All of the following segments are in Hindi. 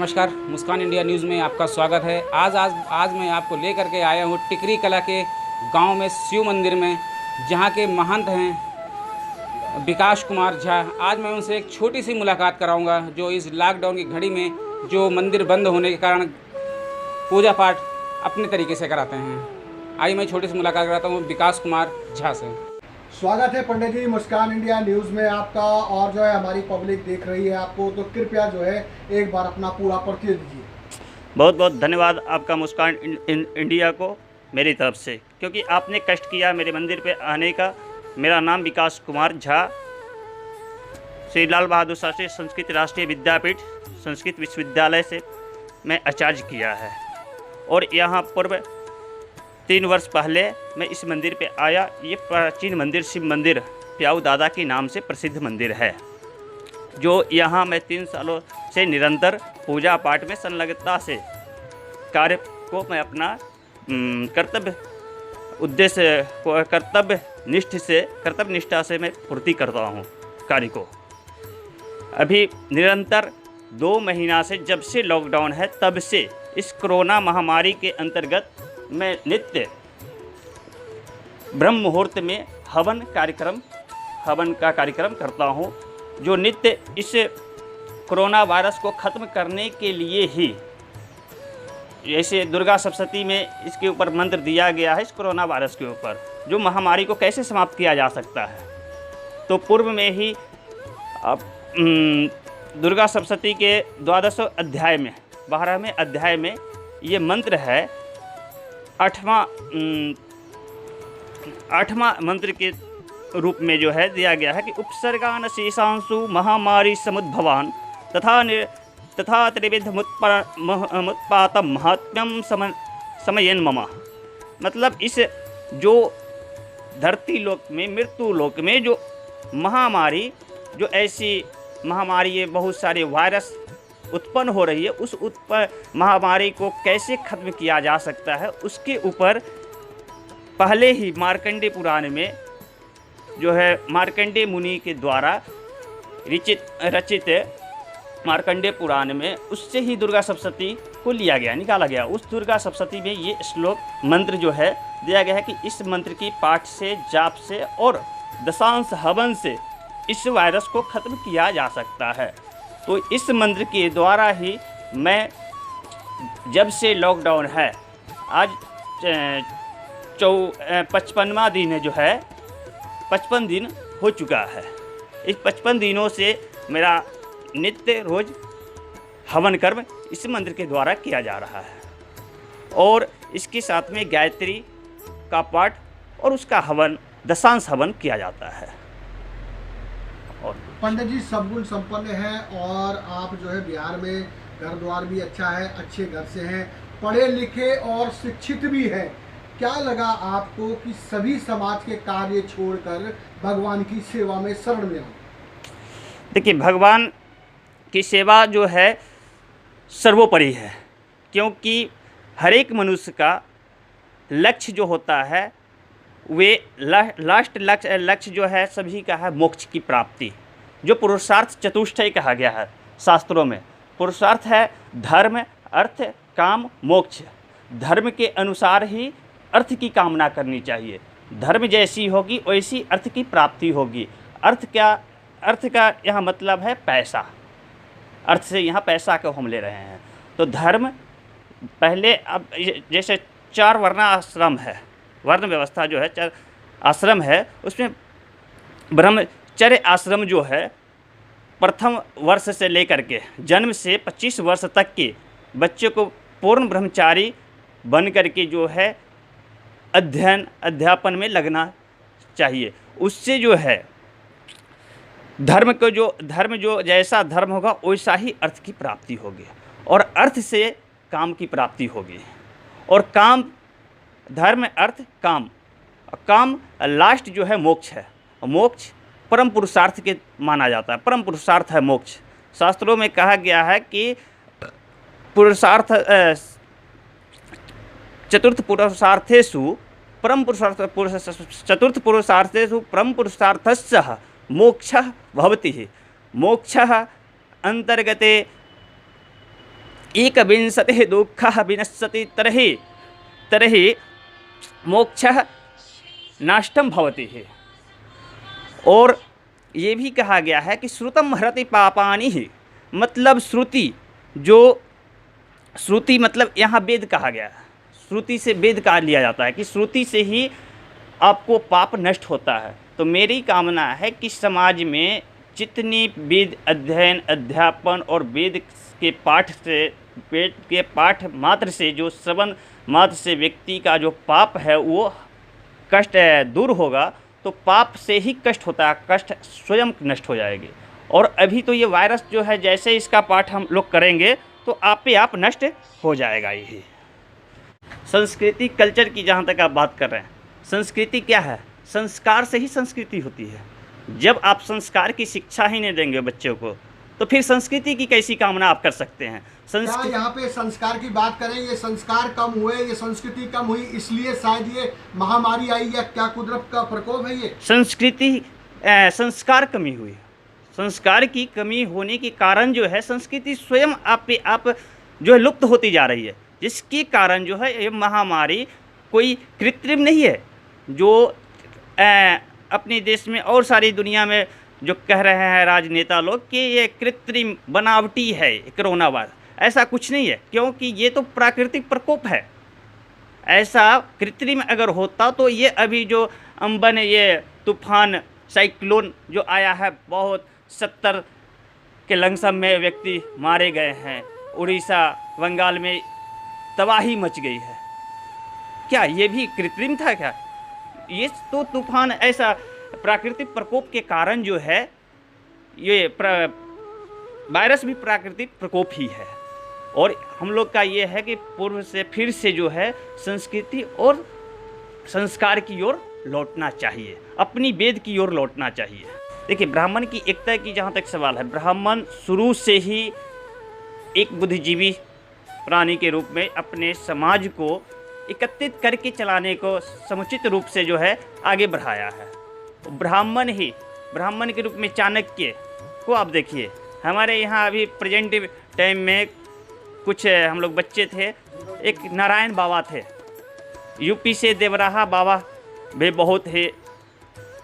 नमस्कार, मुस्कान इंडिया न्यूज़ में आपका स्वागत है। आज मैं आपको लेकर के आया हूँ टिकरी कला के गांव में शिव मंदिर में, जहां के महंत हैं विकास कुमार झा। आज मैं उनसे एक छोटी सी मुलाकात कराऊंगा, जो इस लॉकडाउन की घड़ी में जो मंदिर बंद होने के कारण पूजा पाठ अपने तरीके से कराते हैं। आइए मैं छोटी सी मुलाकात कराता हूँ विकास कुमार झा से। स्वागत है पंडित जी मुस्कान इंडिया न्यूज़ में आपका। और जो है हमारी पब्लिक देख रही है आपको, तो कृपया जो है एक बार अपना पूरा परिचय दीजिए। बहुत बहुत धन्यवाद आपका मुस्कान इंडिया को मेरी तरफ से, क्योंकि आपने कष्ट किया मेरे मंदिर पे आने का। मेरा नाम विकास कुमार झा, श्री लाल बहादुर शास्त्री संस्कृत राष्ट्रीय विद्यापीठ संस्कृत विश्वविद्यालय से मैं आचार्य किया है। और यहाँ पूर्व 3 वर्ष पहले मैं इस मंदिर पे आया। ये प्राचीन मंदिर शिव मंदिर प्याऊ दादा के नाम से प्रसिद्ध मंदिर है, जो यहाँ मैं 3 सालों से निरंतर पूजा पाठ में संलग्नता से कार्य को मैं अपना कर्तव्य उद्देश्य कर्तव्य निष्ठा से मैं पूर्ति करता हूँ कार्य को। अभी निरंतर 2 महीना से, जब से लॉकडाउन है तब से, इस कोरोना महामारी के अंतर्गत मैं नित्य ब्रह्म मुहूर्त में हवन का कार्यक्रम करता हूँ, जो नित्य इस कोरोना वायरस को ख़त्म करने के लिए ही, जैसे दुर्गा सप्तशती में इसके ऊपर मंत्र दिया गया है, इस कोरोना वायरस के ऊपर जो महामारी को कैसे समाप्त किया जा सकता है। तो पूर्व में ही अब दुर्गा सप्तशती के 12वें अध्याय में 12वें अध्याय में ये मंत्र है। 8वां मंत्र के रूप में जो है दिया गया है कि उपसर्गान शेषांशु महामारी समुद्भवान तथा त्रिविध मुत्पातम महात्म्यम समयन ममा। मतलब इस जो धरती लोक में, मृत्यु लोक में जो महामारी, जो ऐसी महामारी, ये बहुत सारे वायरस उत्पन्न हो रही है, उस महामारी को कैसे खत्म किया जा सकता है, उसके ऊपर पहले ही मार्कंडेय पुराण में जो है मार्कंडेय मुनि के द्वारा रचित मार्कंडेय पुराण में, उससे ही दुर्गा सप्तशती को निकाला गया। उस दुर्गा सप्तशती में ये श्लोक मंत्र जो है दिया गया है कि इस मंत्र की पाठ से, जाप से और दशांश हवन से इस वायरस को ख़त्म किया जा सकता है। तो इस मंत्र के द्वारा ही मैं, जब से लॉकडाउन है, आज 55वां दिन है, जो है 55 दिन हो चुका है। इस 55 दिनों से मेरा नित्य रोज हवन कर्म इस मंत्र के द्वारा किया जा रहा है, और इसके साथ में गायत्री का पाठ और उसका हवन, दशांश हवन किया जाता है। और पंडित जी सब गुण संपन्न हैं, और आप जो है बिहार में घर द्वार भी अच्छा है, अच्छे घर से हैं, पढ़े लिखे और शिक्षित भी हैं। क्या लगा आपको कि सभी समाज के कार्य छोड़कर भगवान की सेवा में शरण में आए? देखिए, भगवान की सेवा जो है सर्वोपरि है, क्योंकि हर एक मनुष्य का लक्ष्य जो होता है, वे लास्ट लक्ष्य जो है सभी का है मोक्ष की प्राप्ति, जो पुरुषार्थ चतुष्टय कहा गया है शास्त्रों में। पुरुषार्थ है धर्म, अर्थ, काम, मोक्ष। धर्म के अनुसार ही अर्थ की कामना करनी चाहिए। धर्म जैसी होगी वैसी अर्थ की प्राप्ति होगी। अर्थ का यहाँ मतलब है पैसा। अर्थ से यहाँ पैसा को हम ले रहे हैं। तो धर्म पहले, अब जैसे 4 वर्णाश्रम है, वर्ण व्यवस्था जो है 4 आश्रम है, उसमें ब्रह्मचर्य आश्रम जो है प्रथम वर्ष से लेकर के जन्म से 25 वर्ष तक के बच्चे को पूर्ण ब्रह्मचारी बन करके जो है अध्यापन में लगना चाहिए। उससे जो है धर्म जो जैसा धर्म होगा वैसा ही अर्थ की प्राप्ति होगी, और अर्थ से काम की प्राप्ति होगी। और काम, धर्म, अर्थ, काम लास्ट जो है मोक्ष है। मोक्ष परम पुरुषार्थ के माना जाता है। परम पुरुषार्थ है मोक्ष। शास्त्रों में कहा गया है कि पुरुषार्थ चतुर्थ पुरुषार्थेषु परम पुरुषार्थस्य मोक्षः भवति। मोक्षः अंतर्गते एकविंशतिः दुःखः विनश्यति तर्हि मोक्षः नाष्टम भवति है। और ये भी कहा गया है कि श्रुतम हरति पापानि ही, मतलब श्रुति मतलब यहाँ वेद कहा गया है। श्रुति से वेद का लिया जाता है कि श्रुति से ही आपको पाप नष्ट होता है। तो मेरी कामना है कि समाज में जितनी वेद अध्ययन अध्यापन और वेद के पाठ मात्र से, जो श्रवण मात्र से व्यक्ति का जो पाप है वो कष्ट दूर होगा, तो पाप से ही कष्ट होता है, कष्ट स्वयं नष्ट हो जाएगी। और अभी तो ये वायरस जो है, जैसे इसका पाठ हम लोग करेंगे तो आप पे आप नष्ट हो जाएगा। यही संस्कृति कल्चर की जहाँ तक आप बात कर रहे हैं, संस्कृति क्या है? संस्कार से ही संस्कृति होती है। जब आप संस्कार की शिक्षा ही नहीं देंगे बच्चों को, तो फिर संस्कृति की कैसी कामना आप कर सकते हैं? क्या यहाँ पे संस्कार की बात करें, ये संस्कार कम हुए, ये संस्कृति कम हुई, इसलिए शायद ये महामारी आई, या क्या कुदरत का प्रकोप है? ये संस्कार कमी हुई। संस्कार की कमी होने के कारण जो है संस्कृति स्वयं आप जो है लुप्त होती जा रही है, जिसके कारण जो है ये महामारी कोई कृत्रिम नहीं है, जो अपने देश में और सारी दुनिया में जो कह रहे हैं राजनेता लोग कि ये कृत्रिम बनावटी है कोरोना वायरस। ऐसा कुछ नहीं है, क्योंकि ये तो प्राकृतिक प्रकोप है। ऐसा कृत्रिम अगर होता तो ये अभी जो अम्बन ये तूफान साइक्लोन जो आया है, बहुत 70 के लमसम में व्यक्ति मारे गए हैं, उड़ीसा बंगाल में तबाही मच गई है। क्या ये भी कृत्रिम था क्या? ये तो तूफान ऐसा प्राकृतिक प्रकोप के कारण जो है, ये वायरस भी प्राकृतिक प्रकोप ही है। और हम लोग का ये है कि पूर्व से फिर से जो है संस्कृति और संस्कार की ओर लौटना चाहिए, अपनी वेद की ओर लौटना चाहिए। देखिए, ब्राह्मण की एकता की जहाँ तक सवाल है, ब्राह्मण शुरू से ही एक बुद्धिजीवी प्राणी के रूप में अपने समाज को एकत्रित करके चलाने को समुचित रूप से जो है आगे बढ़ाया है। ब्राह्मण के रूप में चाणक्य को आप देखिए। हमारे यहाँ अभी प्रेजेंट टाइम में कुछ हम लोग बच्चे थे, एक नारायण बाबा थे, यूपी से देवराहा बाबा वे बहुत ही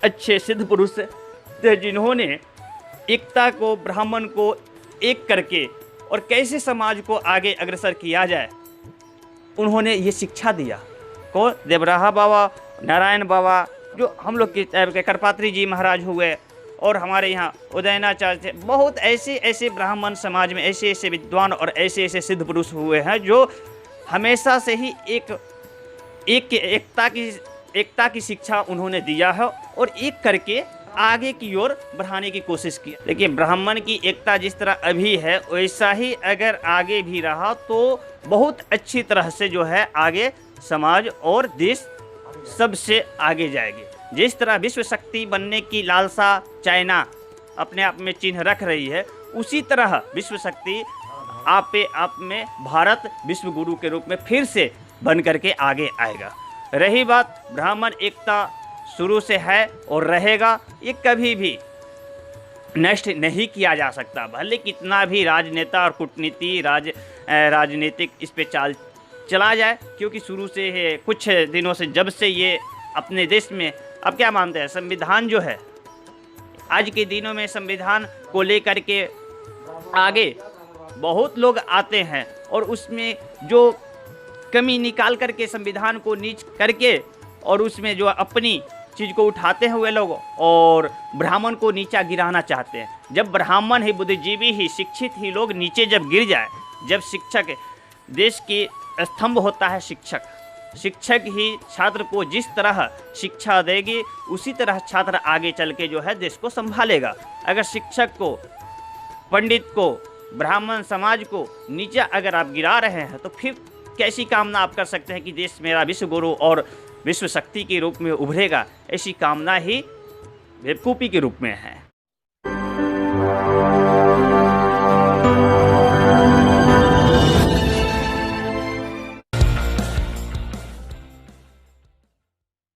अच्छे सिद्ध पुरुष थे, जिन्होंने एकता को, ब्राह्मण को एक करके और कैसे समाज को आगे अग्रसर किया जाए, उन्होंने ये शिक्षा दिया। को देवराहा बाबा, नारायण बाबा, जो हम लोग के करपात्री जी महाराज हुए, और हमारे यहाँ उदयनाचार्य थे। बहुत ऐसे ब्राह्मण समाज में ऐसे विद्वान और ऐसे सिद्ध पुरुष हुए हैं जो हमेशा से ही एकता की शिक्षा उन्होंने दिया है और एक करके आगे की ओर बढ़ाने की कोशिश की। देखिए, ब्राह्मण की एकता जिस तरह अभी है, वैसा ही अगर आगे भी रहा तो बहुत अच्छी तरह से जो है आगे समाज और देश सबसे आगे जाएगी। जिस तरह विश्व शक्ति बनने की लालसा चाइना अपने आप में चिन्ह रख रही है, उसी तरह विश्व शक्ति आप में भारत विश्व गुरु के रूप में फिर से बन करके आगे आएगा। रही बात ब्राह्मण एकता, शुरू से है और रहेगा, ये कभी भी नष्ट नहीं किया जा सकता। भले कितना भी राजनेता और कूटनीति राजनीतिक इस पे चला जाए, क्योंकि शुरू से है, कुछ दिनों से जब से ये अपने देश में, अब क्या मानते हैं, संविधान जो है, आज के दिनों में संविधान को लेकर के आगे बहुत लोग आते हैं और उसमें जो कमी निकाल करके संविधान को नीच करके और उसमें जो अपनी चीज़ को उठाते हैं वे लोग, और ब्राह्मण को नीचा गिराना चाहते हैं। जब ब्राह्मण ही, बुद्धिजीवी ही, शिक्षित ही लोग नीचे जब गिर जाए, जब शिक्षक, देश की स्तंभ होता है शिक्षक ही छात्र को जिस तरह शिक्षा देगी, उसी तरह छात्र आगे चल के जो है देश को संभालेगा। अगर शिक्षक को, पंडित को, ब्राह्मण समाज को नीचे अगर आप गिरा रहे हैं, तो फिर कैसी कामना आप कर सकते हैं कि देश मेरा विश्व गुरु और विश्व शक्ति के रूप में उभरेगा? ऐसी कामना ही बेवकूफ़ी के रूप में है।